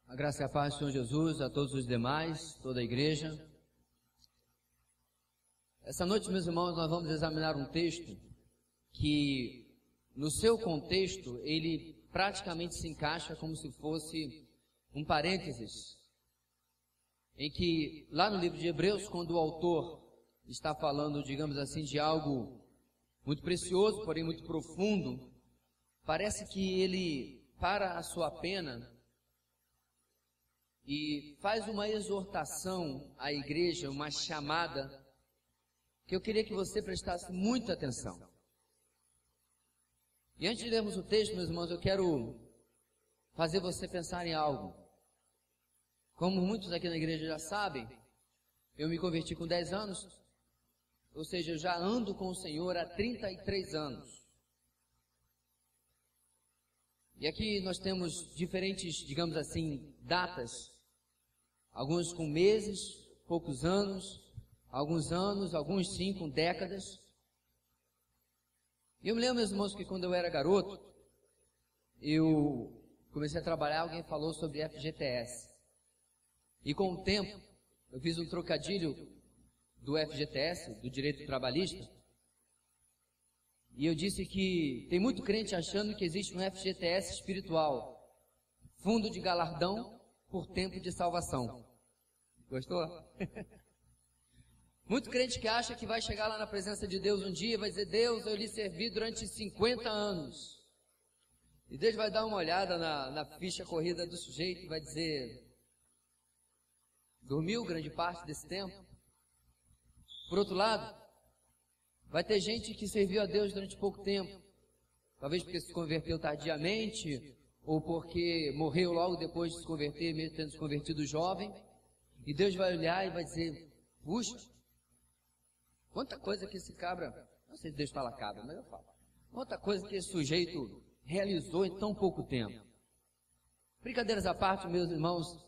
A graça e a paz do Senhor Jesus, a todos os demais, toda a igreja. Essa noite, meus irmãos, nós vamos examinar um texto que, no seu contexto, ele praticamente se encaixa como se fosse um parênteses, em que, lá no livro de Hebreus, quando o autor está falando, digamos assim, de algo muito precioso, porém muito profundo, parece que ele para a sua pena e faz uma exortação à igreja, uma chamada, que eu queria que você prestasse muita atenção. E antes de lermos o texto, meus irmãos, eu quero fazer você pensar em algo. Como muitos aqui na igreja já sabem, eu me converti com 10 anos, ou seja, eu já ando com o Senhor há 33 anos. E aqui nós temos diferentes, digamos assim, datas. Alguns com meses, poucos anos, alguns sim com décadas. E eu me lembro, meus irmãos, que quando eu era garoto, eu comecei a trabalhar, alguém falou sobre FGTS. E com o tempo, eu fiz um trocadilho do FGTS, do direito trabalhista, e eu disse que tem muito crente achando que existe um FGTS espiritual, fundo de galardão por tempo de salvação. Gostou? Muito crente que acha que vai chegar lá na presença de Deus um dia e vai dizer: Deus, eu lhe servi durante 50 anos. E Deus vai dar uma olhada na ficha corrida do sujeito e vai dizer: dormiu grande parte desse tempo? Por outro lado, vai ter gente que serviu a Deus durante pouco tempo, talvez porque se converteu tardiamente, ou porque morreu logo depois de se converter, mesmo tendo se convertido jovem, e Deus vai olhar e vai dizer: puxa, quanta coisa que esse cabra, não sei se Deus fala cabra, mas eu falo, quanta coisa que esse sujeito realizou em tão pouco tempo. Brincadeiras à parte, meus irmãos,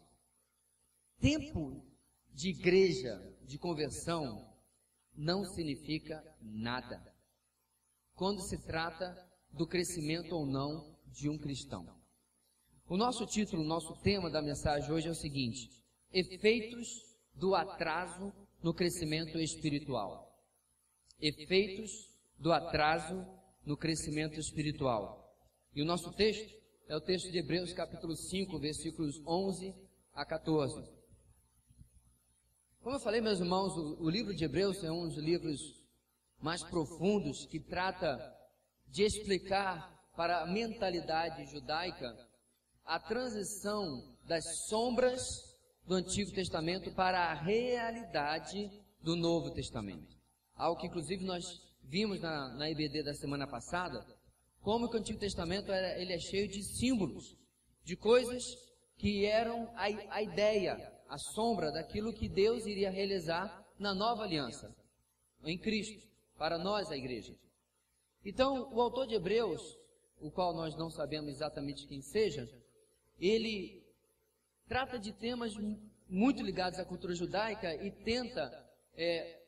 tempo de igreja, de conversão, não significa nada quando se trata do crescimento ou não de um cristão. O nosso título, o nosso tema da mensagem hoje é o seguinte: efeitos do atraso no crescimento espiritual. Efeitos do atraso no crescimento espiritual. E o nosso texto é o texto de Hebreus capítulo 5, versículos 11 a 14. Como eu falei, meus irmãos, o livro de Hebreus é um dos livros mais profundos que trata de explicar para a mentalidade judaica a transição das sombras do Antigo Testamento para a realidade do Novo Testamento. Algo que inclusive nós vimos na IBD da semana passada, como que o Antigo Testamento ele é cheio de símbolos, de coisas que eram a ideia, a sombra daquilo que Deus iria realizar na nova aliança, em Cristo, para nós, a igreja. Então, o autor de Hebreus, o qual nós não sabemos exatamente quem seja, ele trata de temas muito ligados à cultura judaica e tenta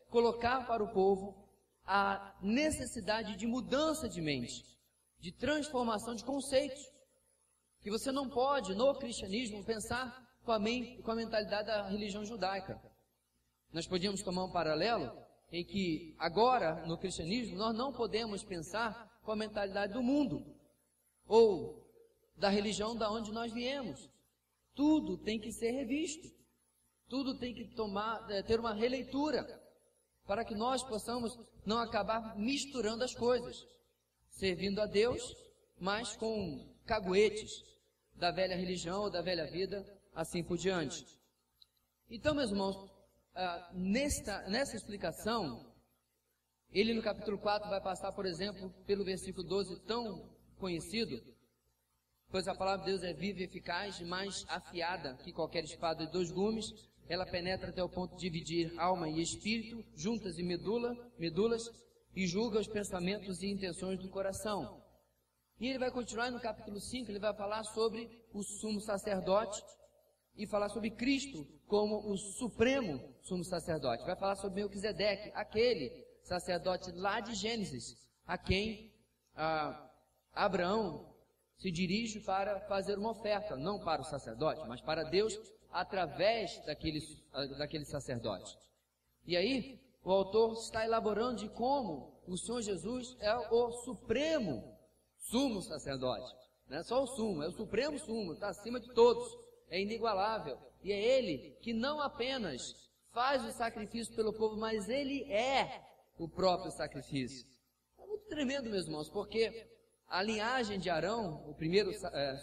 colocar para o povo a necessidade de mudança de mente, de transformação de conceitos, que você não pode, no cristianismo, pensar com a mentalidade da religião judaica. Nós podíamos tomar um paralelo em que agora, no cristianismo, nós não podemos pensar com a mentalidade do mundo, ou da religião da onde nós viemos. Tudo tem que ser revisto, tudo tem que ter uma releitura, para que nós possamos não acabar misturando as coisas, servindo a Deus, mas com caguetes da velha religião ou da velha vida, assim por diante. Então, meus irmãos, nessa explicação, ele no capítulo 4 vai passar, por exemplo, pelo versículo 12, tão conhecido: pois a palavra de Deus é viva e eficaz, mais afiada que qualquer espada de 2 gumes, ela penetra até o ponto de dividir alma e espírito, juntas e medulas, e julga os pensamentos e intenções do coração. E ele vai continuar no capítulo 5, ele vai falar sobre o sumo sacerdote e falar sobre Cristo como o supremo sumo sacerdote. Vai falar sobre Melquisedeque, aquele sacerdote lá de Gênesis, a quem Abraão se dirige para fazer uma oferta, não para o sacerdote, mas para Deus, através daquele sacerdote. E aí, o autor está elaborando de como o Senhor Jesus é o supremo sumo sacerdote. Não é só o sumo, é o supremo sumo, está acima de todos, é inigualável. E é Ele que não apenas faz o sacrifício pelo povo, mas Ele é o próprio sacrifício. É muito tremendo, meus irmãos, porque a linhagem de Arão, o primeiro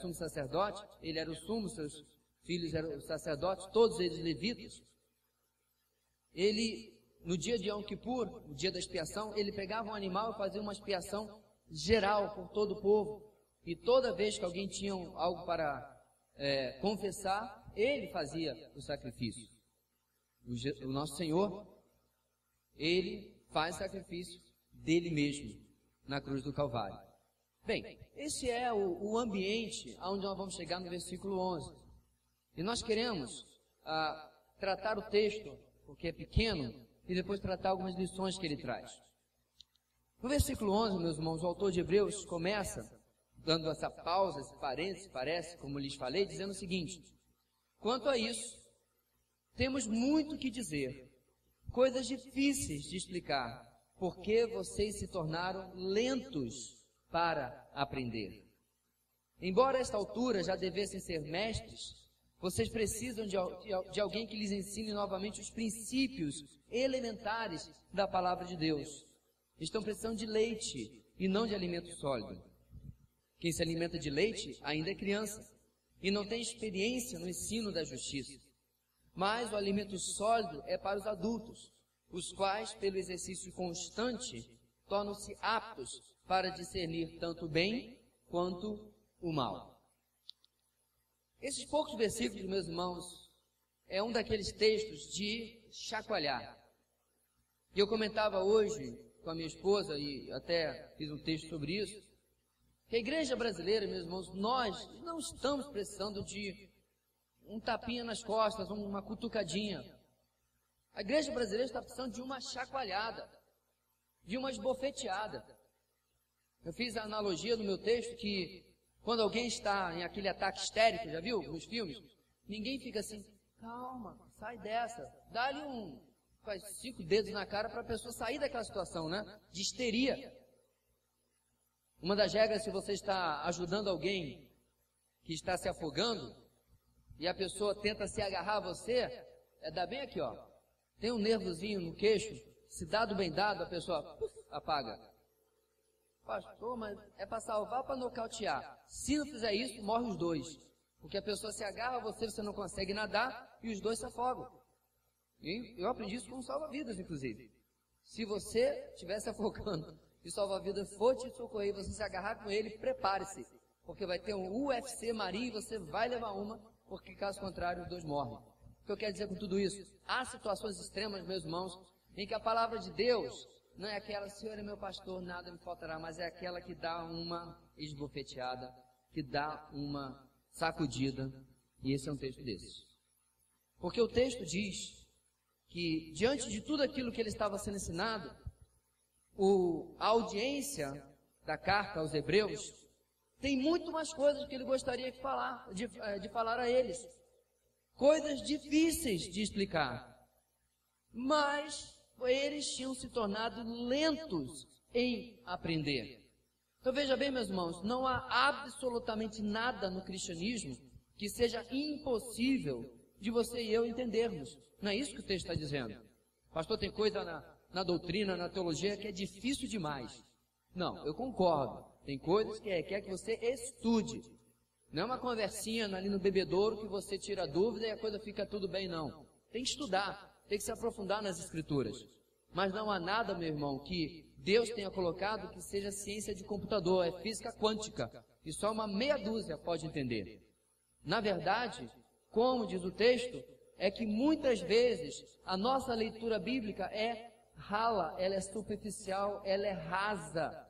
sumo sacerdote, ele era o sumo, seus filhos eram os sacerdotes, todos eles levitas. Ele, no dia de Yom Kippur, o dia da expiação, ele pegava um animal e fazia uma expiação geral por todo o povo. E toda vez que alguém tinha algo para confessar, ele fazia o sacrifício. O nosso Senhor, ele faz sacrifício dele mesmo na cruz do Calvário. Bem, esse é o ambiente aonde nós vamos chegar no versículo 11. E nós queremos tratar o texto, porque é pequeno, e depois tratar algumas lições que ele traz. No versículo 11, meus irmãos, o autor de Hebreus começa dando essa pausa, esse parênteses, parece, como lhes falei, dizendo o seguinte: quanto a isso, temos muito que dizer, coisas difíceis de explicar, porque vocês se tornaram lentos para aprender. Embora a esta altura já devessem ser mestres, vocês precisam de alguém que lhes ensine novamente os princípios elementares da palavra de Deus. Estão precisando de leite e não de alimento sólido. Quem se alimenta de leite ainda é criança e não tem experiência no ensino da justiça. Mas o alimento sólido é para os adultos, os quais, pelo exercício constante, tornam-se aptos para discernir tanto o bem quanto o mal. Esses poucos versículos, meus irmãos, é um daqueles textos de chacoalhar. E eu comentava hoje com a minha esposa, e até fiz um texto sobre isso, que a igreja brasileira, meus irmãos, nós não estamos precisando de um tapinha nas costas, uma cutucadinha. A igreja brasileira está precisando de uma chacoalhada, de uma esbofeteada. Eu fiz a analogia no meu texto que quando alguém está em aquele ataque histérico, já viu nos filmes? Ninguém fica assim, calma, sai dessa, dá-lhe faz 5 dedos na cara para a pessoa sair daquela situação, né? De histeria. Uma das regras, se você está ajudando alguém que está se afogando e a pessoa tenta se agarrar a você, é dar bem aqui, ó. Tem um nervozinho no queixo, se dado bem dado, a pessoa apaga. Pastor, mas é para salvar ou para nocautear? Se não fizer isso, morre os dois. Porque a pessoa se agarra a você, você não consegue nadar e os dois se afogam. E eu aprendi isso com um salva-vidas, inclusive. Se você estiver se afogando e o salva-vidas for te socorrer, você se agarrar com ele, prepare-se. Porque vai ter um UFC Marinho e você vai levar uma, porque caso contrário os dois morrem. O que eu quero dizer com tudo isso? Há situações extremas, meus irmãos, em que a palavra de Deus não é aquela, Senhor é meu pastor, nada me faltará, mas é aquela que dá uma esbofeteada, que dá uma sacudida, e esse é um texto desses. Porque o texto diz que, diante de tudo aquilo que ele estava sendo ensinado, a audiência da carta aos Hebreus tem muito mais coisas que ele gostaria de falar a eles. Coisas difíceis de explicar. Mas eles tinham se tornado lentos em aprender. Então veja bem, meus irmãos, não há absolutamente nada no cristianismo que seja impossível de você e eu entendermos. Não é isso que o texto está dizendo. Pastor, tem coisa na doutrina, na teologia, que é difícil demais. Não, eu concordo. Tem coisas que quer que você estude. Não é uma conversinha ali no bebedouro que você tira a dúvida e a coisa fica tudo bem, não. Tem que estudar, tem que se aprofundar nas escrituras. Mas não há nada, meu irmão, que Deus tenha colocado que seja ciência de computador, é física quântica. E só uma meia dúzia pode entender. Na verdade, como diz o texto, é que muitas vezes a nossa leitura bíblica é rala, ela é superficial, ela é rasa.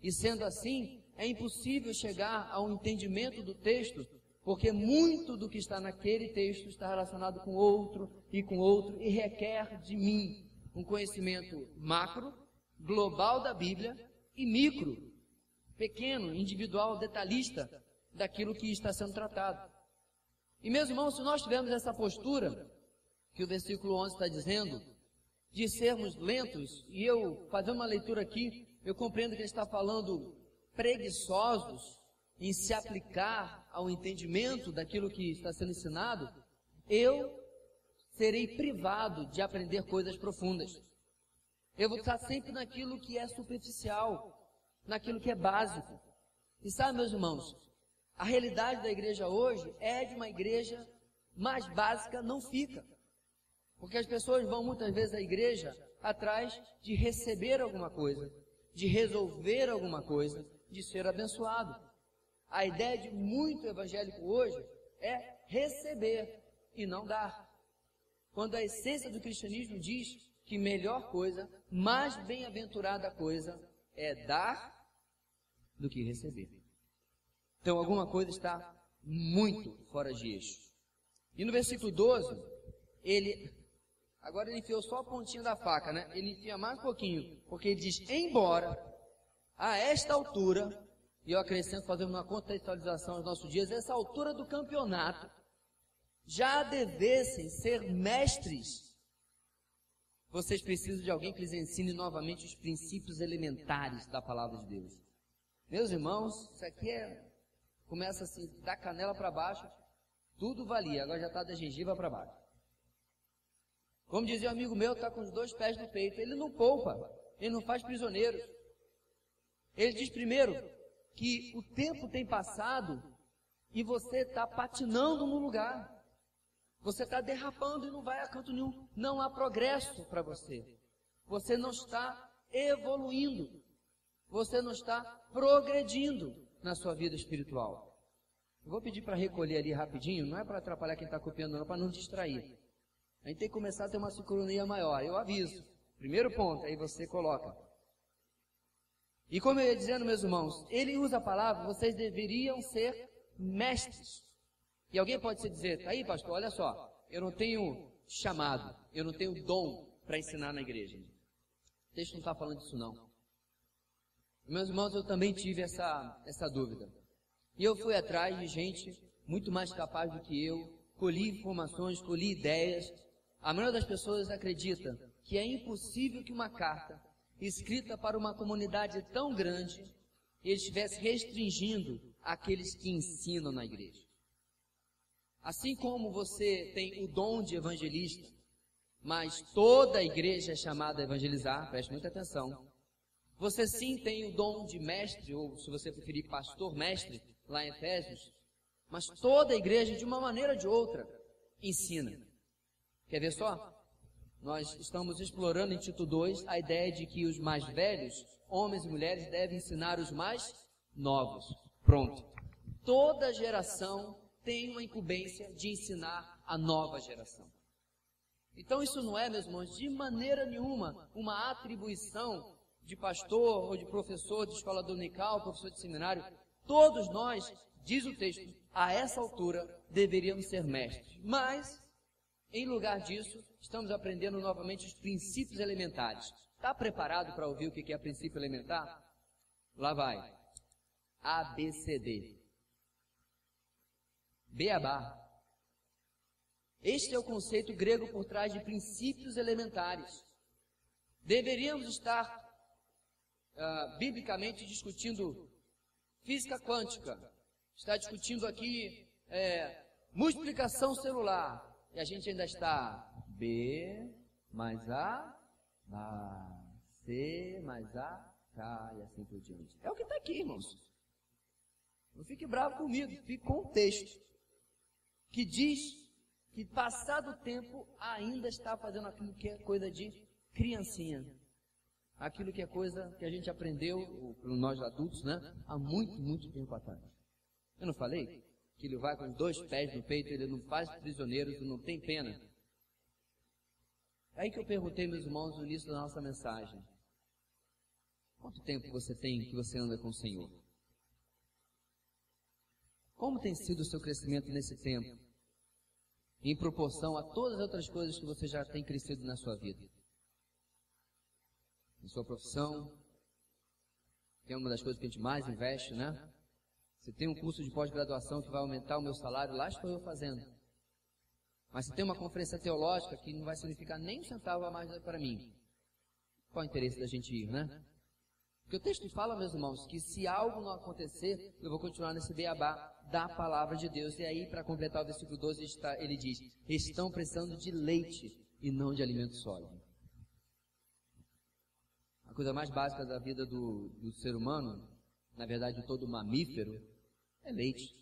E sendo assim, é impossível chegar ao entendimento do texto, porque muito do que está naquele texto está relacionado com outro, e requer de mim um conhecimento macro, global da Bíblia e micro, pequeno, individual, detalhista daquilo que está sendo tratado. E meus irmãos, se nós tivermos essa postura, que o versículo 11 está dizendo, de sermos lentos, e eu, fazendo uma leitura aqui, eu compreendo que ele está falando preguiçosos em se aplicar ao entendimento daquilo que está sendo ensinado, eu serei privado de aprender coisas profundas. Eu vou estar sempre naquilo que é superficial, naquilo que é básico. E sabe, meus irmãos, a realidade da igreja hoje é de uma igreja mais básica não fica. Porque as pessoas vão muitas vezes à igreja atrás de receber alguma coisa, de resolver alguma coisa, de ser abençoado. A ideia de muito evangélico hoje é receber e não dar. Quando a essência do cristianismo diz que melhor coisa, mais bem-aventurada coisa é dar do que receber. Então alguma coisa está muito fora de eixo. E no versículo 12, agora ele enfiou só a pontinha da faca, né? Ele enfia mais um pouquinho, porque ele diz, embora a esta altura, e eu acrescento, fazendo uma contextualização aos nossos dias, essa altura do campeonato, já devessem ser mestres, vocês precisam de alguém que lhes ensine novamente os princípios elementares da palavra de Deus. Meus irmãos, isso aqui começa assim, da canela para baixo, tudo valia, agora já está da gengiva para baixo. Como dizia um amigo meu, está com os 2 pés no peito, ele não poupa, ele não faz prisioneiros. Ele diz primeiro que o tempo tem passado e você está patinando no lugar. Você está derrapando e não vai a canto nenhum. Não há progresso para você. Você não está evoluindo. Você não está progredindo na sua vida espiritual. Eu vou pedir para recolher ali rapidinho, não é para atrapalhar quem está copiando, não, para não distrair. A gente tem que começar a ter uma sincronia maior. Eu aviso. Primeiro ponto, aí você coloca. E como eu ia dizendo, meus irmãos, ele usa a palavra, vocês deveriam ser mestres. E alguém pode se dizer, tá aí pastor, olha só, eu não tenho chamado, eu não tenho dom para ensinar na igreja. O texto não está falando disso não. Meus irmãos, eu também tive essa dúvida. E eu fui atrás de gente muito mais capaz do que eu, colhi informações, colhi ideias. A maioria das pessoas acredita que é impossível que uma carta escrita para uma comunidade tão grande estivesse restringindo aqueles que ensinam na igreja. Assim como você tem o dom de evangelista, mas toda a igreja é chamada a evangelizar, preste muita atenção. Você sim tem o dom de mestre, ou se você preferir pastor mestre, lá em Efésios, mas toda a igreja, de uma maneira ou de outra, ensina. Quer ver só? Nós estamos explorando em Tito 2 a ideia de que os mais velhos, homens e mulheres, devem ensinar os mais novos. Pronto. Toda geração tem uma incumbência de ensinar a nova geração. Então isso não é, meus irmãos, de maneira nenhuma uma atribuição de pastor ou de professor de escola dominical, professor de seminário. Todos nós, diz o texto, a essa altura deveríamos ser mestres. Mas, em lugar disso, estamos aprendendo novamente os princípios elementares. Está preparado para ouvir o que é princípio elementar? Lá vai. A, B, C, D. Beabá. Este é o conceito grego por trás de princípios elementares. Deveríamos estar biblicamente discutindo física quântica. Está discutindo aqui multiplicação celular. E a gente ainda está B mais A, C mais A, K e assim por diante. É o que está aqui, irmãos. Não fique bravo comigo, fique com o texto que diz que passado o tempo ainda está fazendo aquilo que é coisa de criancinha. Aquilo que é coisa que a gente aprendeu, nós adultos, né? Há muito, muito tempo atrás. Eu não falei que ele vai com 2 pés no peito, ele não faz prisioneiros, não tem pena. É aí que eu perguntei, meus irmãos, no início da nossa mensagem. Quanto tempo você tem que você anda com o Senhor? Como tem sido o seu crescimento nesse tempo? Em proporção a todas as outras coisas que você já tem crescido na sua vida. Em sua profissão, que é uma das coisas que a gente mais investe, né? Se tem um curso de pós-graduação que vai aumentar o meu salário, lá estou eu fazendo. Mas se tem uma conferência teológica que não vai significar nem um centavo a mais para mim, qual o interesse da gente ir, né? Porque o texto fala, meus irmãos, que se algo não acontecer, eu vou continuar nesse beabá da palavra de Deus. E aí, para completar o versículo 12, ele diz: estão precisando de leite e não de alimento sólido. A coisa mais básica da vida do ser humano, na verdade de todo mamífero, é leite.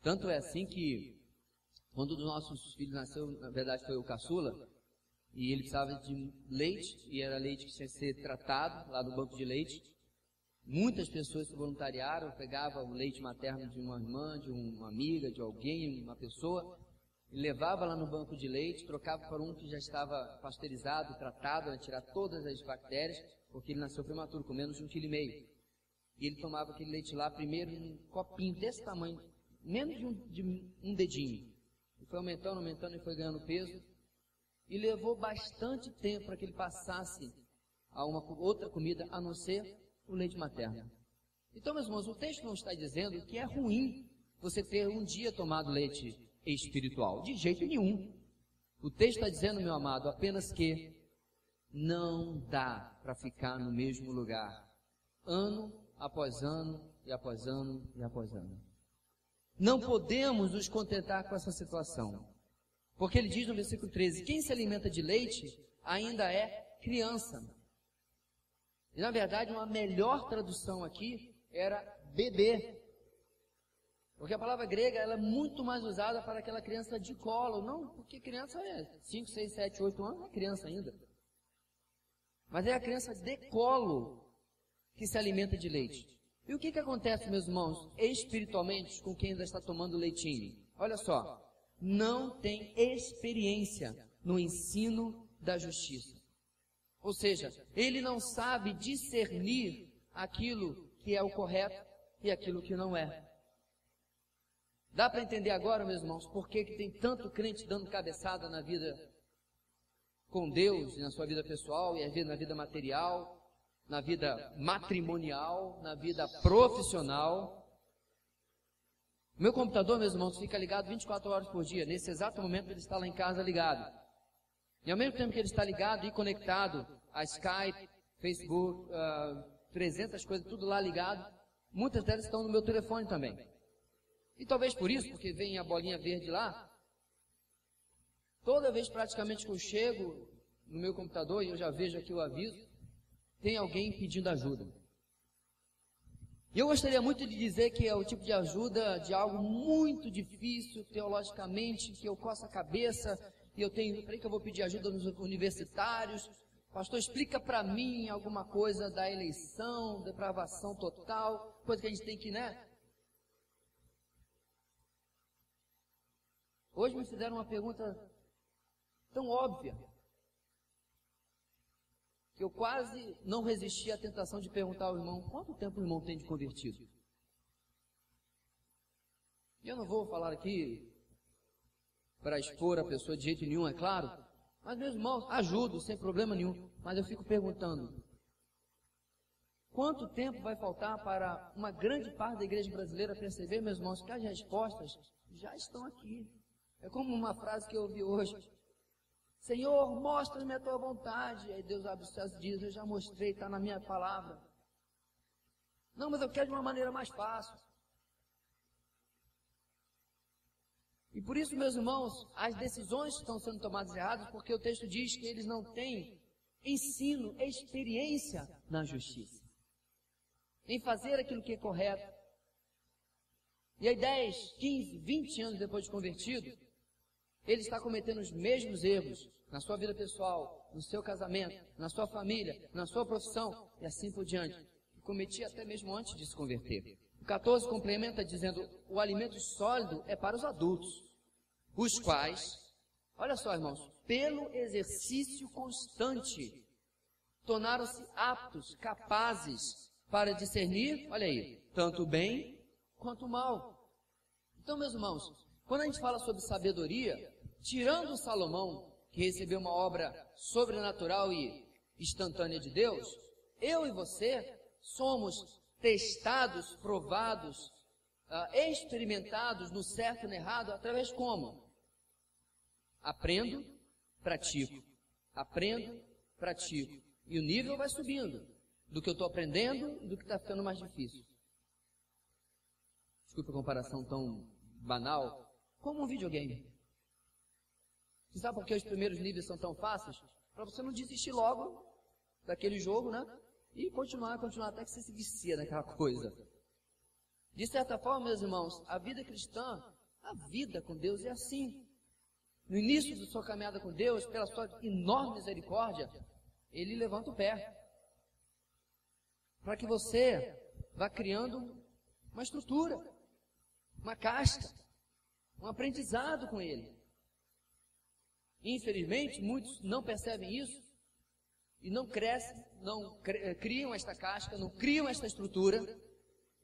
Tanto é assim que, quando um dos nossos filhos nasceu, na verdade foi o caçula, e ele precisava de leite, e era leite que tinha que ser tratado lá no banco de leite. Muitas pessoas se voluntariaram, pegavam o leite materno de uma irmã, de uma amiga, de alguém, uma pessoa, e levava lá no banco de leite, trocava para um que já estava pasteurizado, tratado, a tirar todas as bactérias, porque ele nasceu prematuro, com menos de 1,5 kg. E ele tomava aquele leite lá, primeiro num copinho desse tamanho, menos de um dedinho. E foi aumentando e foi ganhando peso. E levou bastante tempo para que ele passasse a uma outra comida, a não ser o leite materno. Então, meus irmãos, o texto não está dizendo que é ruim você ter um dia tomado leite espiritual. De jeito nenhum. O texto está dizendo, meu amado, apenas que não dá para ficar no mesmo lugar, ano após ano, e após ano, e após ano. Não podemos nos contentar com essa situação. Porque ele diz no versículo 13, quem se alimenta de leite ainda é criança. E na verdade uma melhor tradução aqui era bebê. Porque a palavra grega ela é muito mais usada para aquela criança de colo. Não, porque criança é 5, 6, 7, 8 anos, não é criança ainda. Mas é a criança de colo que se alimenta de leite. E o que acontece, meus irmãos, espiritualmente, com quem ainda está tomando leitinho? Olha só, não tem experiência no ensino da justiça. Ou seja, ele não sabe discernir aquilo que é o correto e aquilo que não é. Dá para entender agora, meus irmãos, por que tem tanto crente dando cabeçada na vida com Deus, e na sua vida pessoal, e às vezes na vida material, na vida matrimonial, na vida profissional. Meu computador, meus irmãos, fica ligado 24 horas por dia. Nesse exato momento ele está lá em casa ligado. E ao mesmo tempo que ele está ligado e conectado a Skype, Facebook, 300 coisas, tudo lá ligado, muitas delas estão no meu telefone também. E talvez por isso, porque vem a bolinha verde lá, toda vez praticamente que eu chego no meu computador e eu já vejo aqui o aviso, tem alguém pedindo ajuda. E eu gostaria muito de dizer que é o tipo de ajuda de algo muito difícil teologicamente, que eu coço a cabeça e eu tenho, peraí que eu vou pedir ajuda nos universitários. Pastor, explica para mim alguma coisa da eleição, depravação total, coisa que a gente tem que, né? Hoje me fizeram uma pergunta tão óbvia, que eu quase não resisti à tentação de perguntar ao irmão, quanto tempo o irmão tem de convertido? E eu não vou falar aqui para expor a pessoa de jeito nenhum, é claro, mas meus irmãos, ajudo sem problema nenhum, mas eu fico perguntando, quanto tempo vai faltar para uma grande parte da igreja brasileira perceber, meus irmãos, que as respostas já estão aqui? É como uma frase que eu ouvi hoje, Senhor, mostra-me a tua vontade. Aí Deus abre os céus e diz, eu já mostrei, está na minha palavra. Não, mas eu quero de uma maneira mais fácil. E por isso, meus irmãos, as decisões estão sendo tomadas erradas, porque o texto diz que eles não têm ensino, experiência na justiça. Em fazer aquilo que é correto. E aí 10, 15, 20 anos depois de convertido, ele está cometendo os mesmos erros na sua vida pessoal, no seu casamento, na sua família, na sua profissão e assim por diante. Que cometia até mesmo antes de se converter. O 14 complementa dizendo, o alimento sólido é para os adultos, os quais, olha só irmãos, pelo exercício constante, tornaram-se aptos, capazes para discernir, olha aí, tanto o bem quanto o mal. Então, meus irmãos, quando a gente fala sobre sabedoria, tirando Salomão, que recebeu uma obra sobrenatural e instantânea de Deus, eu e você somos testados, provados, experimentados no certo e no errado, através como? Aprendo, pratico. Aprendo, pratico. E o nível vai subindo, do que eu estou aprendendo e do que está ficando mais difícil. Desculpa a comparação tão banal, como um videogame. Você sabe por que os primeiros níveis são tão fáceis? Para você não desistir logo daquele jogo, né? E continuar até que você se vicia naquela coisa. De certa forma, meus irmãos, a vida cristã, a vida com Deus é assim. No início da sua caminhada com Deus, pela sua enorme misericórdia, Ele levanta o pé. Para que você vá criando uma estrutura, uma casca, um aprendizado com Ele. Infelizmente, muitos não percebem isso e não crescem, não criam esta casca, não criam esta estrutura,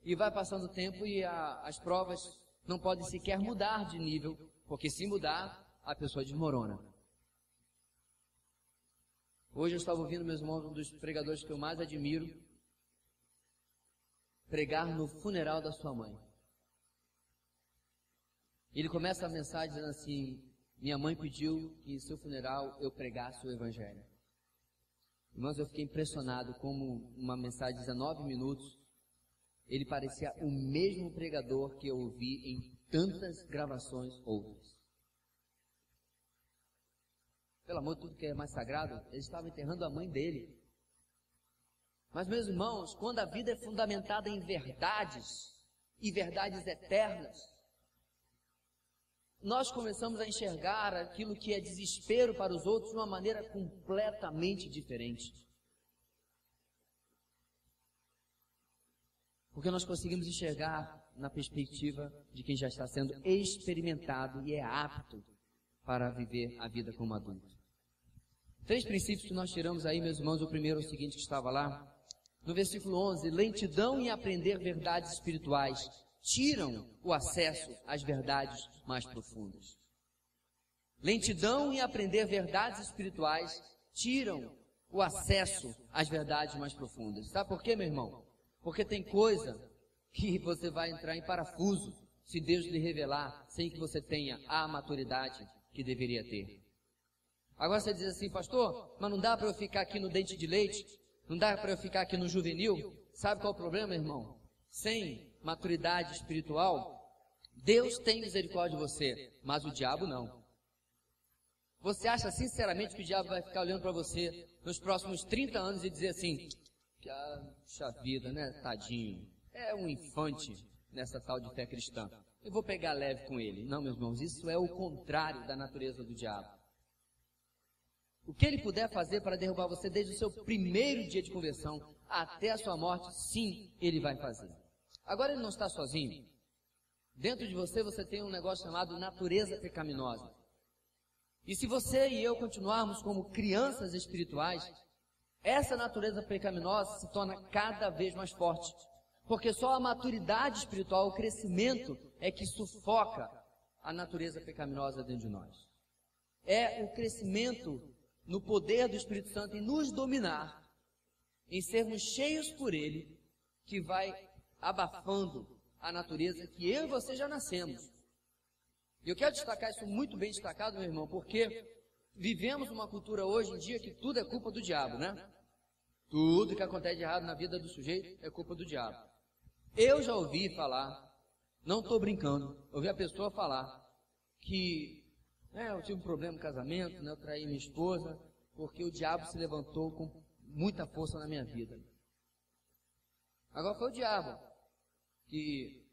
e vai passando o tempo e as provas não podem sequer mudar de nível, porque se mudar, a pessoa desmorona. Hoje eu estava ouvindo, meus irmãos, um dos pregadores que eu mais admiro, pregar no funeral da sua mãe. Ele começa a mensagem dizendo assim: minha mãe pediu que em seu funeral eu pregasse o Evangelho. Irmãos, eu fiquei impressionado como uma mensagem de 19 minutos, ele parecia o mesmo pregador que eu ouvi em tantas gravações outras. Pelo amor de tudo que é mais sagrado, ele estava enterrando a mãe dele. Mas, meus irmãos, quando a vida é fundamentada em verdades, e verdades eternas, nós começamos a enxergar aquilo que é desespero para os outros de uma maneira completamente diferente. Porque nós conseguimos enxergar na perspectiva de quem já está sendo experimentado e é apto para viver a vida como adulto. 3 princípios que nós tiramos aí, meus irmãos. O primeiro é o seguinte, que estava lá, no versículo 11, lentidão em aprender verdades espirituais tiram o acesso às verdades mais profundas. Lentidão em aprender verdades espirituais tiram o acesso às verdades mais profundas. Sabe por quê, meu irmão? Porque tem coisa que você vai entrar em parafuso se Deus lhe revelar sem que você tenha a maturidade que deveria ter. Agora você diz assim: pastor, mas não dá para eu ficar aqui no dente de leite? Não dá para eu ficar aqui no juvenil? Sabe qual é o problema, irmão? Sem maturidade espiritual, Deus tem misericórdia de você, mas o diabo não. Você acha sinceramente que o diabo vai ficar olhando para você nos próximos 30 anos e dizer assim: puxa vida, né, tadinho, é um infante nessa tal de fé cristã, eu vou pegar leve com ele? Não, meus irmãos, isso é o contrário da natureza do diabo. O que ele puder fazer para derrubar você desde o seu primeiro dia de conversão até a sua morte, sim, ele vai fazer. Agora ele não está sozinho. Dentro de você, você tem um negócio chamado natureza pecaminosa. E se você e eu continuarmos como crianças espirituais, essa natureza pecaminosa se torna cada vez mais forte. Porque só a maturidade espiritual, o crescimento, é que sufoca a natureza pecaminosa dentro de nós. É o crescimento no poder do Espírito Santo em nos dominar, em sermos cheios por Ele, que vai abafando a natureza que eu e você já nascemos. E eu quero destacar isso muito bem destacado, meu irmão, porque vivemos uma cultura hoje em dia que tudo é culpa do diabo, né? Tudo que acontece de errado na vida do sujeito é culpa do diabo. Eu já ouvi falar, não estou brincando, ouvi a pessoa falar que eu tive um problema no casamento, né, eu traí minha esposa, porque o diabo se levantou com muita força na minha vida. Agora foi o diabo que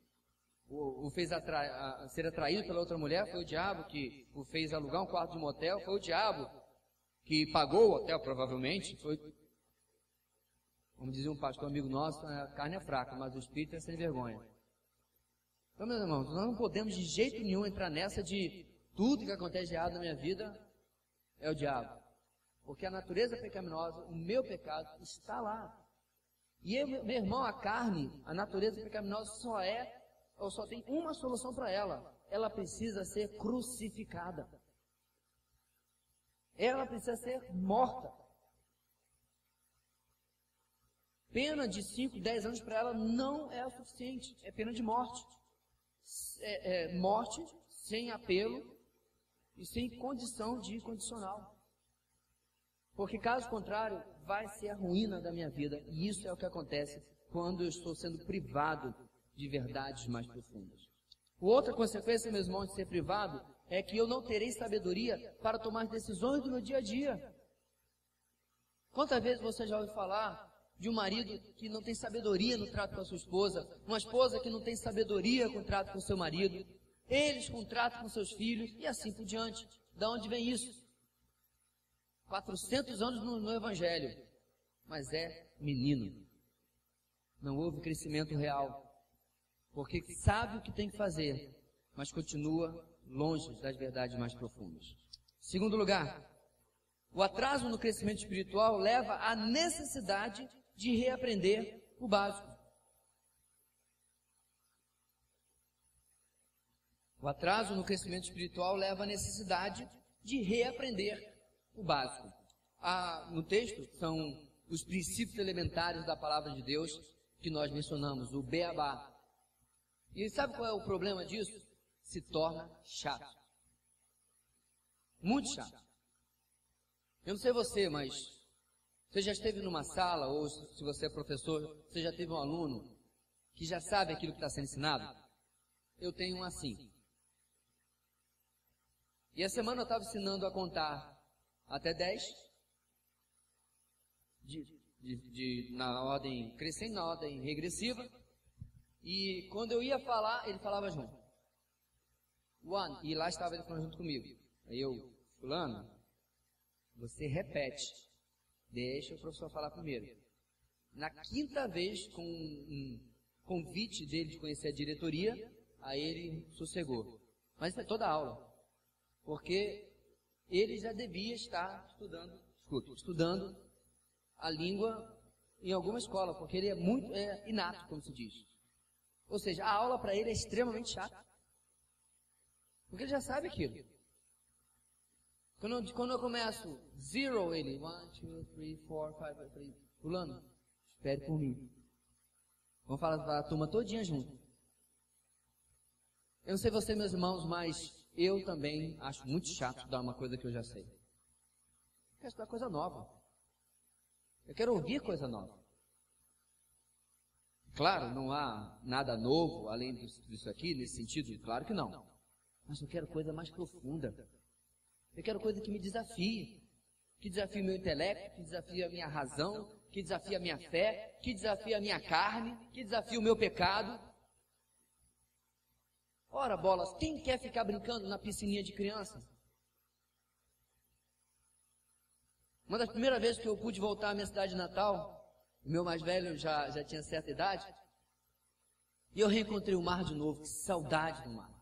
o fez ser atraído pela outra mulher, foi o diabo que o fez alugar um quarto de motel, foi o diabo que pagou o hotel, provavelmente, foi, como dizia um pastor amigo nosso, a carne é fraca, mas o espírito é sem vergonha. Então, meus irmãos, nós não podemos de jeito nenhum entrar nessa de tudo que acontece de errado na minha vida é o diabo. Porque a natureza pecaminosa, o meu pecado, está lá. E eu, meu irmão, a carne, a natureza pecaminosa só tem uma solução para ela. Ela precisa ser crucificada. Ela precisa ser morta. pena de 5, 10 anos para ela não é o suficiente, é pena de morte. Morte sem apelo e sem condição de condicional. Porque caso contrário, vai ser a ruína da minha vida. E isso é o que acontece quando eu estou sendo privado de verdades mais profundas. Outra consequência, meus irmãos, de ser privado é que eu não terei sabedoria para tomar decisões do meu dia a dia. Quantas vezes você já ouviu falar de um marido que não tem sabedoria no trato com a sua esposa, uma esposa que não tem sabedoria com o trato com o seu marido, eles com o trato com seus filhos e assim por diante? Da onde vem isso? 400 anos no Evangelho, mas é menino. Não houve crescimento real, porque sabe o que tem que fazer, mas continua longe das verdades mais profundas. Segundo lugar, o atraso no crescimento espiritual leva à necessidade de reaprender o básico. O atraso no crescimento espiritual leva à necessidade de reaprender o básico. No texto são os princípios elementares da palavra de Deus que nós mencionamos, o beabá. E sabe qual é o problema disso? Se torna chato. Muito chato. Eu não sei você, mas você já esteve numa sala, ou se você é professor, você já teve um aluno que já sabe aquilo que está sendo ensinado? Eu tenho um assim. E a semana eu estava ensinando a contar até 10, na ordem crescente, na ordem regressiva, e quando eu ia falar, ele falava junto. One, e lá estava ele falando junto comigo. Aí eu, fulano, você repete, deixa o professor falar primeiro. Na quinta vez, com um convite dele de conhecer a diretoria, aí ele sossegou. Mas isso é toda a aula, porque ele já devia estar estudando a língua em alguma escola, porque ele é muito inato, como se diz. Ou seja, a aula para ele é extremamente chata, porque ele já sabe aquilo. Quando eu começo 0, ele 1, 2, 3, 4, 5, 3, fulano, espere por mim. Vamos falar para a turma todinha junto. Eu não sei você, meus irmãos, mas eu também acho muito chato estudar uma coisa que eu já sei. Eu quero estudar coisa nova. Eu quero ouvir coisa nova. Claro, não há nada novo além disso aqui, nesse sentido, claro que não. Mas eu quero coisa mais profunda. Eu quero coisa que me desafie. Que desafie o meu intelecto, que desafie a minha razão, que desafie a minha fé, que desafie a minha carne, que desafie o meu pecado. Ora, bolas, quem quer ficar brincando na piscininha de criança? Uma das primeiras vezes que eu pude voltar à minha cidade natal, o meu mais velho já tinha certa idade, e eu reencontrei o mar de novo, que saudade do mar.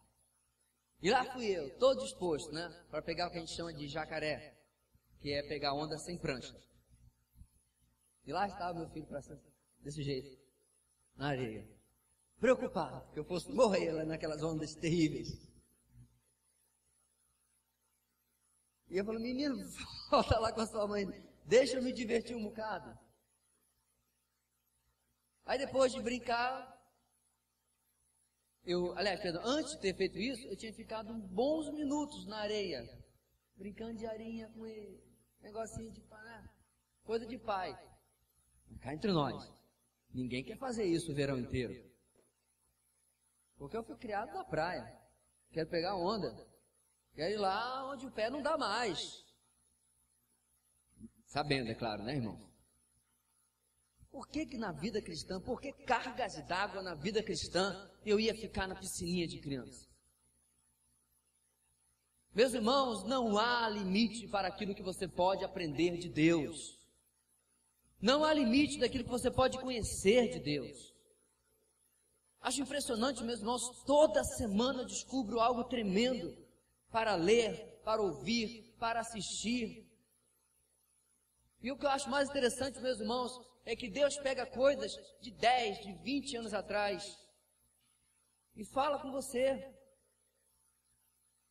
E lá fui eu, todo disposto, né, para pegar o que a gente chama de jacaré, que é pegar onda sem prancha. E lá estava meu filho desse jeito, na areia, preocupado que eu fosse morrer lá naquelas ondas terríveis. E eu falei, menino, volta lá com a sua mãe, deixa eu me divertir um bocado. Aí depois de brincar, antes de ter feito isso, eu tinha ficado bons minutos na areia, brincando de arinha com ele, negocinho de coisa de pai. Cá entre nós, ninguém quer fazer isso o verão inteiro. Porque eu fui criado na praia, quero pegar onda, quero ir lá onde o pé não dá mais. Sabendo, é claro, né, irmão? Por que na vida cristã, por que cargas d'água na vida cristã eu ia ficar na piscininha de criança? Meus irmãos, não há limite para aquilo que você pode aprender de Deus. Não há limite daquilo que você pode conhecer de Deus. Acho impressionante, meus irmãos, toda semana eu descubro algo tremendo para ler, para ouvir, para assistir. E o que eu acho mais interessante, meus irmãos, é que Deus pega coisas de 10, de 20 anos atrás e fala com você.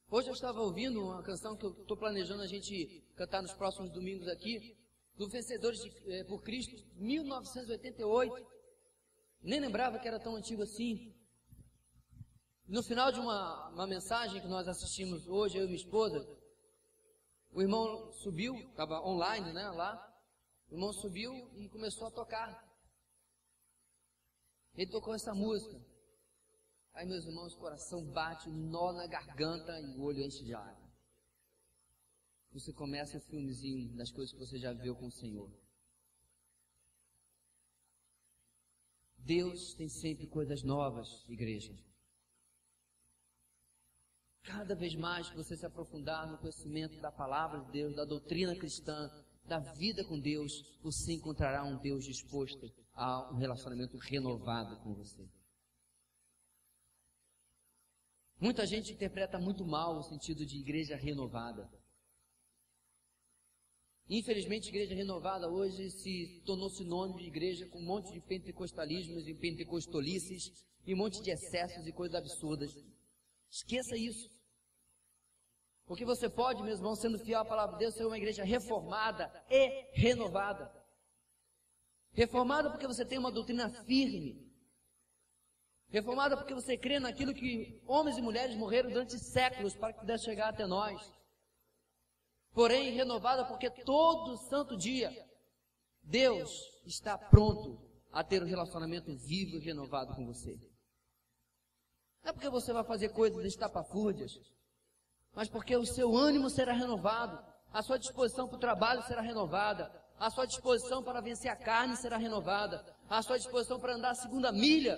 Hoje eu estava ouvindo uma canção que eu estou planejando a gente cantar nos próximos domingos aqui, do Vencedores por Cristo, 1988. Nem lembrava que era tão antigo assim. No final de uma mensagem que nós assistimos hoje, eu e minha esposa, o irmão subiu, estava online, né, lá. O irmão subiu e começou a tocar. Ele tocou essa música. Aí, meus irmãos, o coração bate, um nó na garganta e o olho enche de água. Você começa o filmezinho das coisas que você já viu com o Senhor. Deus tem sempre coisas novas, igreja. Cada vez mais que você se aprofundar no conhecimento da palavra de Deus, da doutrina cristã, da vida com Deus, você encontrará um Deus disposto a um relacionamento renovado com você. Muita gente interpreta muito mal o sentido de igreja renovada. Infelizmente, igreja renovada hoje se tornou sinônimo de igreja com um monte de pentecostalismos e pentecostolices e um monte de excessos e coisas absurdas. Esqueça isso. Porque você pode, meus irmãos, sendo fiel à palavra de Deus, ser uma igreja reformada e renovada. Reformada porque você tem uma doutrina firme. Reformada porque você crê naquilo que homens e mulheres morreram durante séculos para que pudesse chegar até nós. Porém, renovada porque todo santo dia Deus está pronto a ter um relacionamento vivo e renovado com você. Não é porque você vai fazer coisas estapafúrdias, mas porque o seu ânimo será renovado, a sua disposição para o trabalho será renovada, a sua disposição para vencer a carne será renovada, a sua disposição para andar a segunda milha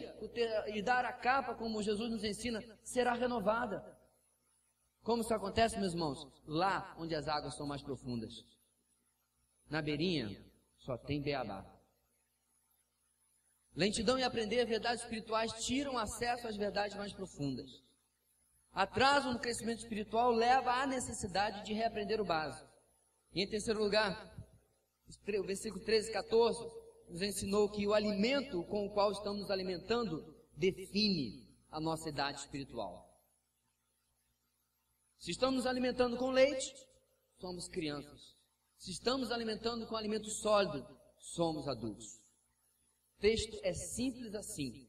e dar a capa, como Jesus nos ensina, será renovada. Como isso acontece, meus irmãos? Lá onde as águas são mais profundas. Na beirinha, só tem beabá. Lentidão em aprender verdades espirituais tiram acesso às verdades mais profundas. Atraso no crescimento espiritual leva à necessidade de reaprender o básico. E em terceiro lugar, o versículo 13 e 14 nos ensinou que o alimento com o qual estamos nos alimentando define a nossa idade espiritual. Se estamos nos alimentando com leite, somos crianças. Se estamos alimentando com alimento sólido, somos adultos. O texto é simples assim.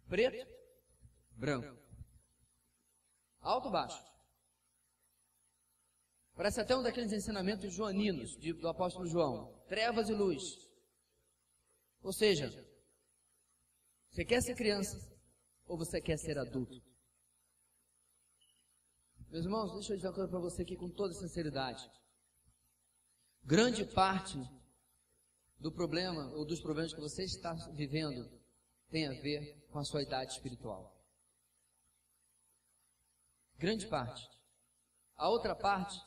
Preto, branco. Alto ou baixo? Parece até um daqueles ensinamentos joaninos do apóstolo João. Trevas e luz. Ou seja, você quer ser criança ou você quer ser adulto? Meus irmãos, deixa eu dizer uma coisa para você aqui com toda sinceridade. Grande parte do problema ou dos problemas que você está vivendo tem a ver com a sua idade espiritual. Grande parte. A outra parte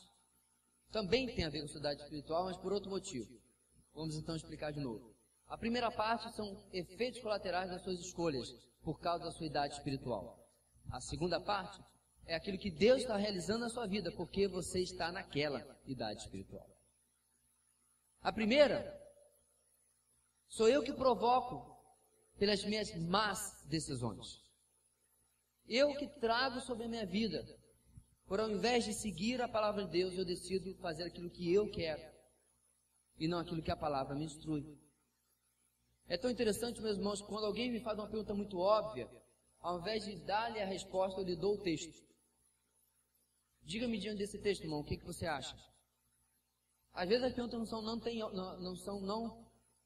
também tem a ver com a sua idade espiritual, mas por outro motivo. Vamos então explicar de novo. A primeira parte são efeitos colaterais das suas escolhas por causa da sua idade espiritual. A segunda parte é aquilo que Deus está realizando na sua vida porque você está naquela idade espiritual. A primeira, sou eu que provoco pelas minhas más decisões. Eu que trago sobre a minha vida. Por ao invés de seguir a palavra de Deus, eu decido fazer aquilo que eu quero e não aquilo que a palavra me instrui. É tão interessante, meus irmãos, quando alguém me faz uma pergunta muito óbvia, ao invés de dar-lhe a resposta, eu lhe dou o texto. Diga-me diante desse texto, irmão, o que você acha? Às vezes as perguntas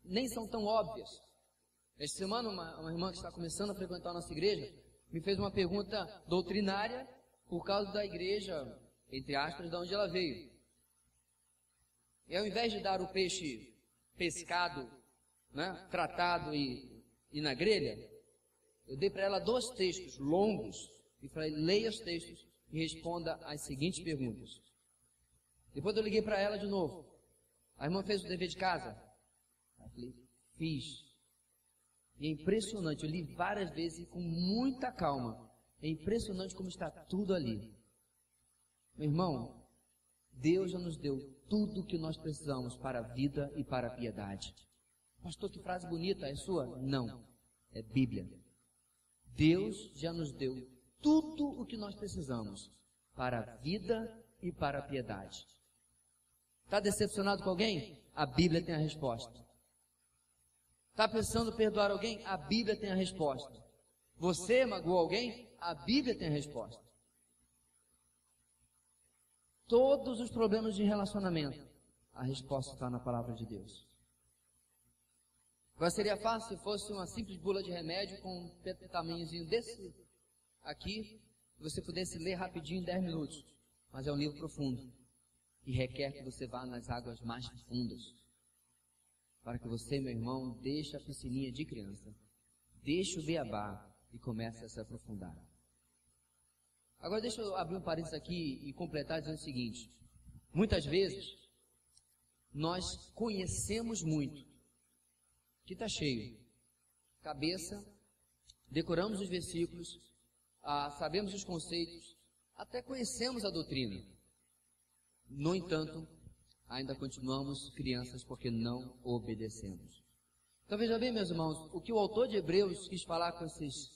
nem são tão óbvias. Esta semana, uma irmã que está começando a frequentar a nossa igreja, me fez uma pergunta doutrinária por causa da igreja, entre aspas, de onde ela veio. E ao invés de dar o peixe pescado, né, tratado e na grelha, eu dei para ela 2 textos longos e falei, leia os textos e responda as seguintes perguntas. Depois eu liguei para ela de novo. A irmã fez o dever de casa? Eu falei, fiz. E é impressionante, eu li várias vezes e com muita calma. É impressionante como está tudo ali. Meu irmão, Deus já nos deu tudo o que nós precisamos para a vida e para a piedade. Pastor, que frase bonita, é sua? Não, é Bíblia. Deus já nos deu tudo o que nós precisamos para a vida e para a piedade. Está decepcionado com alguém? A Bíblia tem a resposta. Está pensando em perdoar alguém? A Bíblia tem a resposta. Você magoou alguém? A Bíblia tem a resposta. Todos os problemas de relacionamento, a resposta está na palavra de Deus. Agora seria fácil se fosse uma simples bula de remédio com um tamanhozinho desse aqui, você pudesse ler rapidinho em 10 minutos. Mas é um livro profundo e requer que você vá nas águas mais fundas. Para que você, meu irmão, deixe a piscininha de criança, deixe o beabá e comece a se aprofundar. Agora deixa eu abrir um parênteses aqui e completar dizendo o seguinte: muitas vezes nós conhecemos muito, que está cheio, cabeça, decoramos os versículos, sabemos os conceitos, até conhecemos a doutrina. No entanto, ainda continuamos crianças porque não obedecemos. Então veja bem, meus irmãos, o que o autor de Hebreus quis falar com esses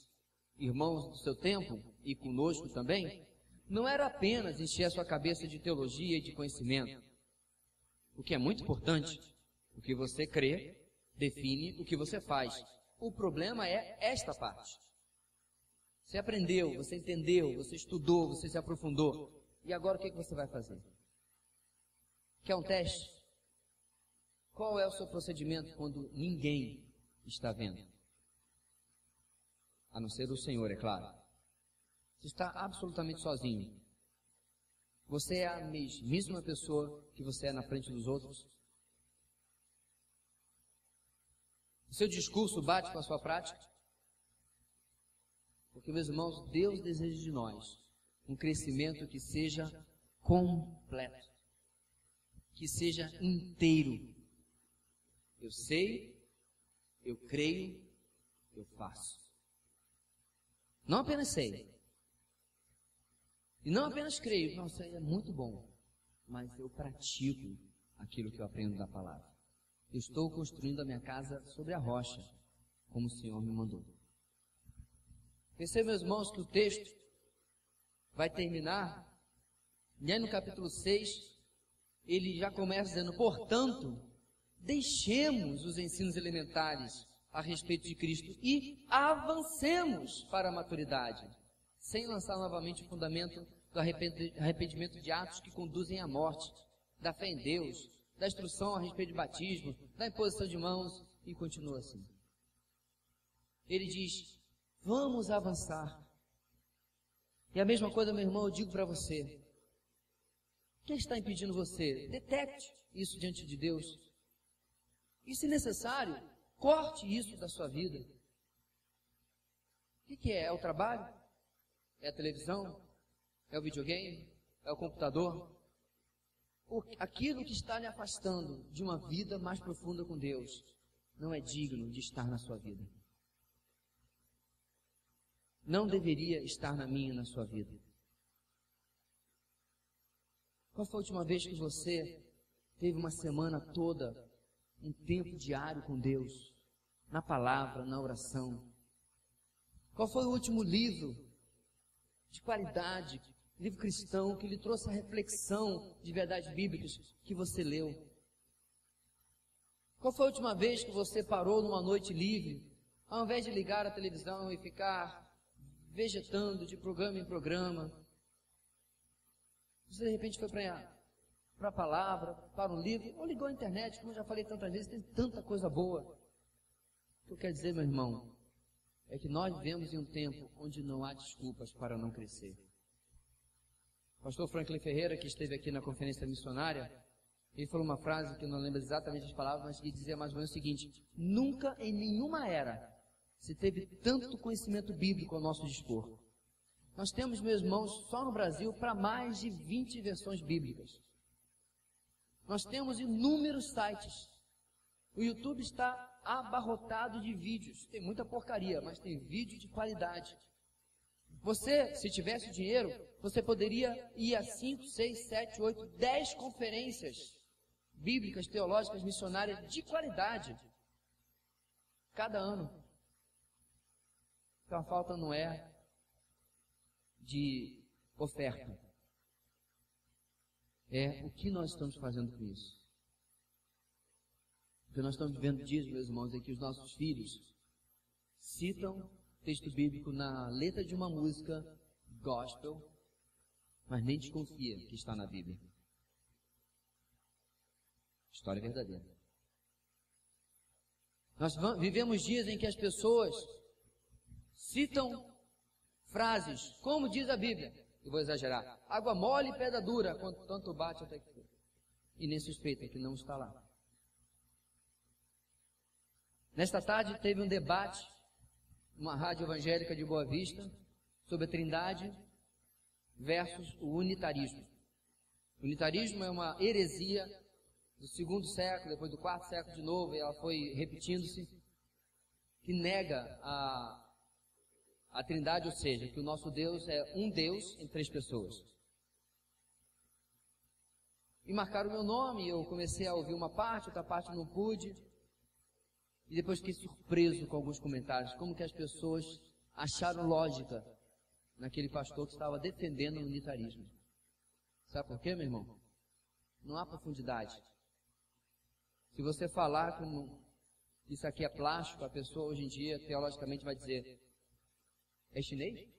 irmãos do seu tempo, e conosco também, não era apenas encher a sua cabeça de teologia e de conhecimento, o que é muito importante. O que você crê define o que você faz. O problema é esta parte. Você aprendeu, você entendeu, você estudou, você se aprofundou, e agora o que você vai fazer? Quer um teste? Qual é o seu procedimento quando ninguém está vendo? A não ser o Senhor, é claro. Você está absolutamente sozinho. Você é a mesma pessoa que você é na frente dos outros? O seu discurso bate com a sua prática? Porque, meus irmãos, Deus deseja de nós um crescimento que seja completo, que seja inteiro. Eu sei, eu creio, eu faço. Não apenas sei. E não apenas creio, nossa, é muito bom, mas eu pratico aquilo que eu aprendo da palavra. Eu estou construindo a minha casa sobre a rocha, como o Senhor me mandou. Percebam, meus irmãos, que o texto vai terminar, e aí no capítulo 6, ele já começa dizendo: portanto, deixemos os ensinos elementares a respeito de Cristo e avancemos para a maturidade, sem lançar novamente o fundamento do arrependimento de atos que conduzem à morte, da fé em Deus, da instrução a respeito de batismo, da imposição de mãos, e continua assim. Ele diz: vamos avançar. E a mesma coisa, meu irmão, eu digo para você: o que está impedindo você? Detecte isso diante de Deus. E, se necessário, corte isso da sua vida. O que é? É o trabalho? É a televisão? É o videogame? É o computador? Aquilo que está lhe afastando de uma vida mais profunda com Deus não é digno de estar na sua vida. Não deveria estar na minha e na sua vida. Qual foi a última vez que você teve uma semana toda, um tempo diário com Deus, na palavra, na oração? Qual foi o último livro de qualidade, livro cristão, que lhe trouxe a reflexão de verdades bíblicas que você leu? Qual foi a última vez que você parou numa noite livre, ao invés de ligar a televisão e ficar vegetando de programa em programa, você de repente foi para a palavra, para um livro, ou ligou a internet, como eu já falei tantas vezes, tem tanta coisa boa. O que eu quero dizer, meu irmão, é que nós vivemos em um tempo onde não há desculpas para não crescer. O pastor Franklin Ferreira, que esteve aqui na conferência missionária, ele falou uma frase que eu não lembro exatamente as palavras, mas que dizia mais ou menos o seguinte: nunca em nenhuma era se teve tanto conhecimento bíblico ao nosso dispor. Nós temos, meus irmãos, só no Brasil, para mais de 20 versões bíblicas. Nós temos inúmeros sites. O YouTube está abarrotado de vídeos. Tem muita porcaria, mas tem vídeo de qualidade. Você, se tivesse dinheiro, você poderia ir a 5, 6, 7, 8, 10 conferências bíblicas, teológicas, missionárias de qualidade cada ano. Então a falta não é de oferta. é o que nós estamos fazendo com isso. Porque nós estamos vivendo dias, meus irmãos, em que os nossos filhos citam texto bíblico na letra de uma música gospel, mas nem desconfia que está na Bíblia. História verdadeira. Nós vivemos dias em que as pessoas citam frases, como diz a Bíblia, eu vou exagerar, água mole e pedra dura, quanto tanto bate até que for. E nem suspeita que não está lá. Nesta tarde teve um debate, numa rádio evangélica de Boa Vista, sobre a Trindade versus o unitarismo. O unitarismo é uma heresia do 2º século, depois do 4º século de novo, e ela foi repetindo-se, que nega a Trindade, ou seja, que o nosso Deus é um Deus em 3 pessoas. E marcaram o meu nome, eu comecei a ouvir uma parte, outra parte não pude, e depois fiquei surpreso com alguns comentários, como que as pessoas acharam lógica naquele pastor que estava defendendo o unitarismo. Sabe por quê, meu irmão? Não há profundidade. Se você falar como isso aqui é plástico, a pessoa hoje em dia, teologicamente, vai dizer, é chinês?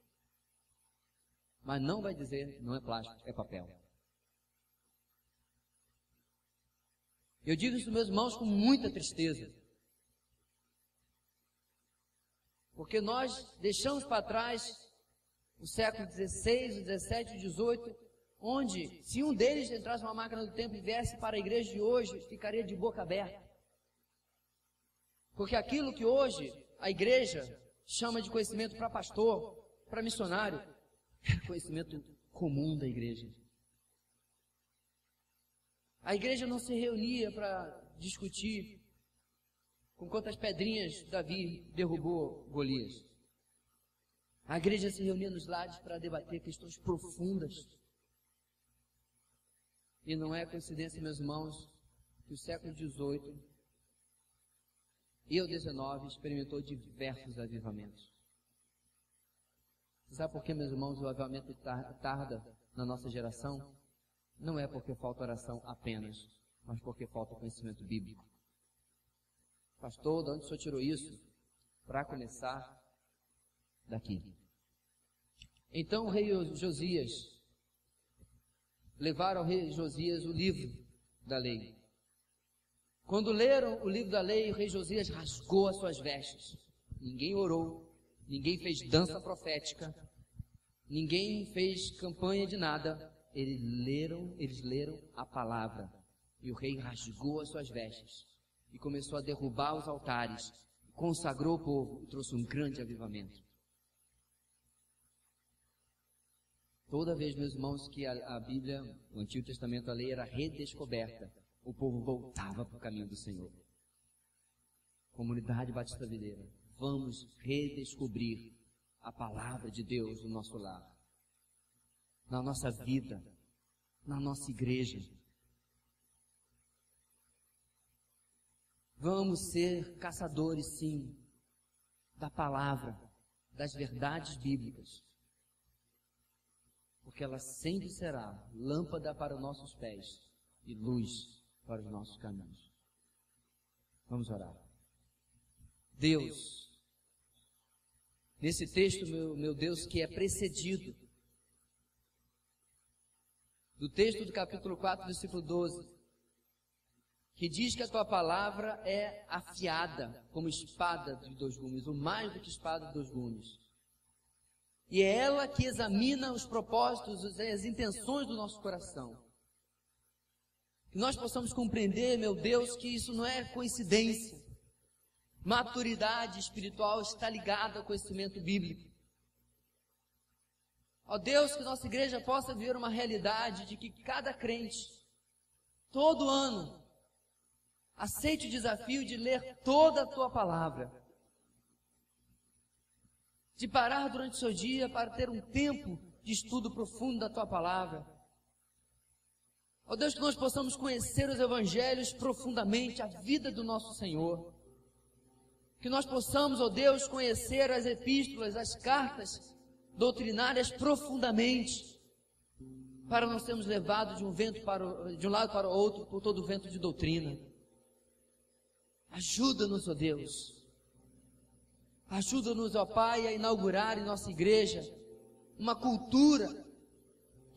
Mas não vai dizer, não é plástico, é papel. Eu digo isso, meus irmãos, com muita tristeza. Porque nós deixamos para trás o século XVI, o XVII, o XVIII, onde, se um deles entrasse numa máquina do tempo e viesse para a igreja de hoje, ficaria de boca aberta. Porque aquilo que hoje a igreja chama de conhecimento para pastor, para missionário, é conhecimento comum da igreja. A igreja não se reunia para discutir com quantas pedrinhas Davi derrubou Golias. A igreja se reunia nos lares para debater questões profundas. E não é coincidência, meus irmãos, que o século XVIII e o XIX experimentou diversos avivamentos. Você sabe por que, meus irmãos, o avivamento tarda na nossa geração? Não é porque falta oração apenas, mas porque falta conhecimento bíblico. Pastor, de onde o senhor tirou isso? Para começar, daqui. Então o rei Josias, levaram ao rei Josias o livro da lei. Quando leram o livro da lei, o rei Josias rasgou as suas vestes. Ninguém orou, ninguém fez dança profética, ninguém fez campanha de nada. Eles leram a palavra. E o rei rasgou as suas vestes e começou a derrubar os altares, consagrou o povo e trouxe um grande avivamento. Toda vez, meus irmãos, que a Bíblia, o Antigo Testamento, a lei era redescoberta, o povo voltava para o caminho do Senhor. Comunidade Batista Videira, vamos redescobrir a palavra de Deus no nosso lar, na nossa vida, na nossa igreja. Vamos ser caçadores, sim, da palavra, das verdades bíblicas, porque ela sempre será lâmpada para os nossos pés e luz para os nossos caminhos. Vamos orar. Deus, nesse texto, meu Deus, que é precedido do texto do capítulo 4, versículo 12, que diz que a tua palavra é afiada como espada de 2 gumes, ou mais do que espada de 2 gumes. E é ela que examina os propósitos, as intenções do nosso coração. Que nós possamos compreender, meu Deus, que isso não é coincidência. Maturidade espiritual está ligada ao conhecimento bíblico. Ó Deus, que nossa igreja possa viver uma realidade de que cada crente, todo ano, aceite o desafio de ler toda a tua palavra. De parar durante o seu dia para ter um tempo de estudo profundo da tua palavra. Ó Deus, que nós possamos conhecer os evangelhos profundamente, a vida do nosso Senhor. Que nós possamos, ó Deus, conhecer as epístolas, as cartas doutrinárias profundamente. para não sermos levados de um lado para o outro por todo o vento de doutrina. Ajuda-nos, ó Deus. Ajuda-nos, ó Pai, a inaugurar em nossa igreja uma cultura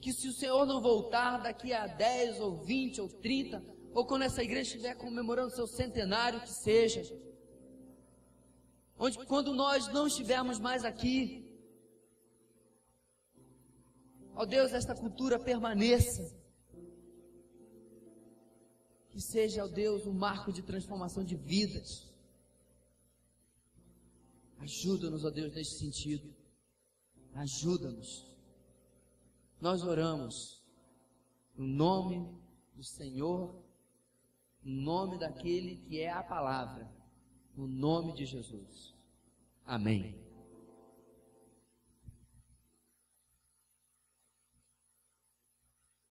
que, se o Senhor não voltar daqui a 10 ou 20 ou 30, ou quando essa igreja estiver comemorando seu centenário, que seja, onde quando nós não estivermos mais aqui, ó Deus, esta cultura permaneça, que seja, ó Deus, um marco de transformação de vidas. Ajuda-nos, ó Deus, nesse sentido. Ajuda-nos. Nós oramos no nome do Senhor, no nome daquele que é a palavra, no nome de Jesus. Amém.